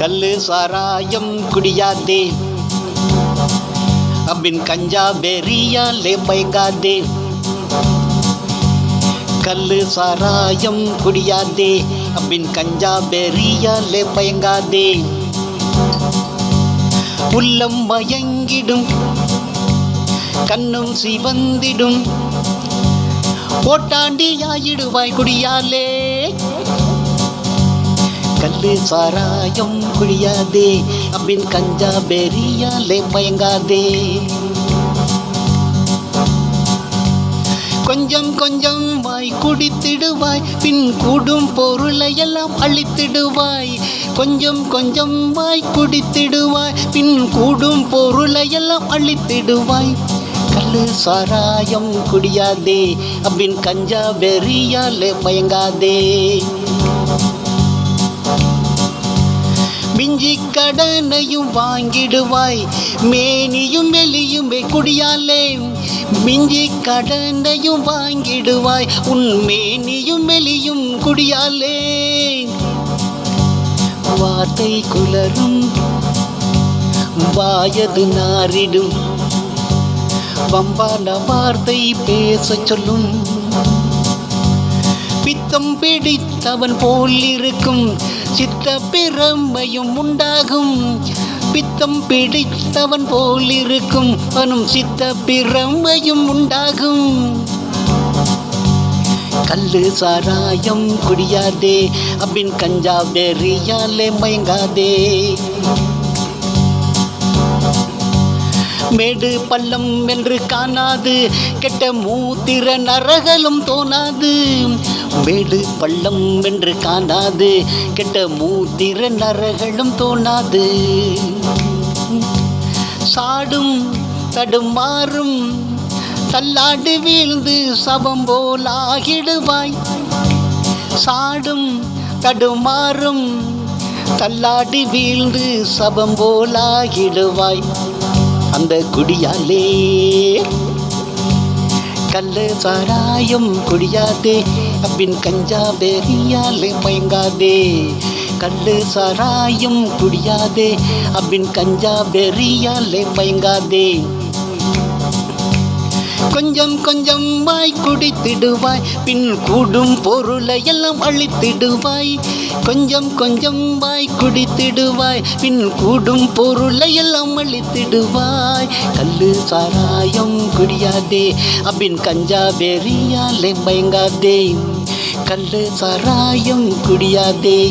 கல்லு சாராயம் குடியாதே, அப்பின் கஞ்சா வெறியாலே பயங்காதே. கல்லு சாராயம் குடியாதே, அப்பின் கஞ்சா வெறியாலே பயங்காதே. உள்ளம் மயங்கிடும், கண்ணும் சிவந்திடும், ஓட்டாண்டி ஆயிடுவாய் குடியாலே. கல்லு சாராயம் குடியாதே, அப்பின் கஞ்சா வெறியாலே பயங்காதே. கொஞ்சம் கொஞ்சம் வாய் குடித்திடுவாய், பின் கூடும் பொருளை எல்லாம் அழித்திடுவாய். கொஞ்சம் கொஞ்சம் வாய் குடித்திடுவாய், பின் கூடும் பொருளை எல்லாம் அழித்திடுவாய். கல்லு சாராயம் குடியாதே, அப்பின் கஞ்சா வெறியாலே பயங்காதே. மிஞ்சி கடனையும் வாங்கிடுவாய், மேனியும் வெளியுமே குடியாலே. மிஞ்சி கடனையும் வாங்கிடுவாய், உன் மேனியும் வெளியும் குடியாலே. வார்த்தை குளரும், வாயது நாரிடும், வம்பான வார்த்தை பேச சொல்லும். பித்தம் பிடித்தவன் போல் இருக்கும், சித்த பிரமையும் உண்டாகும். பித்தம் பிடித்தவன் போல் இருக்கும், அவனும் சித்த பிரமையும் உண்டாகும். கல்லு சாராயம் குடியாதே, அப்பின் கஞ்சா வெறியாலே மயங்காதே. மேடு பள்ளம் என்று காணாது, கெட்ட மூத்திர நரகளும் தோணாது. மேடு பள்ளம் என்று காணாது, கெட்ட மூத்திர நரகளும் தோணாது. சாடும் தடுமாறும், தள்ளாடு வீழ்ந்து சபம் போல் ஆகிடுவாய். சாடும் தடுமாறும், தள்ளாடி வீழ்ந்து சபம் போல் ஆகிடுவாய். அந்த குடியாலே கல்லு சாராயம் குடியாதே, அப்பின் கஞ்சா வெறியாலே மயங்காதே. கல்லு சாராயம் குடியாதே, அப்பின் கஞ்சா வெறியாலே மயங்காதே. கொஞ்சம் கொஞ்சம் வாய் குடித்திடுவாய், பின் கூடும் பொருளை எல்லாம் அழித்திடுவாய். கொஞ்சம் கொஞ்சம் வாய் குடித்திடுவாய், பின் கூடும் பொருளை எல்லாம் அழித்திடுவாய். கல்லு சாராயம் குடியாதே, அப்பின் கஞ்சா வெறியாலே மயங்காதே. கல்லு சாராயம் குடியாதே.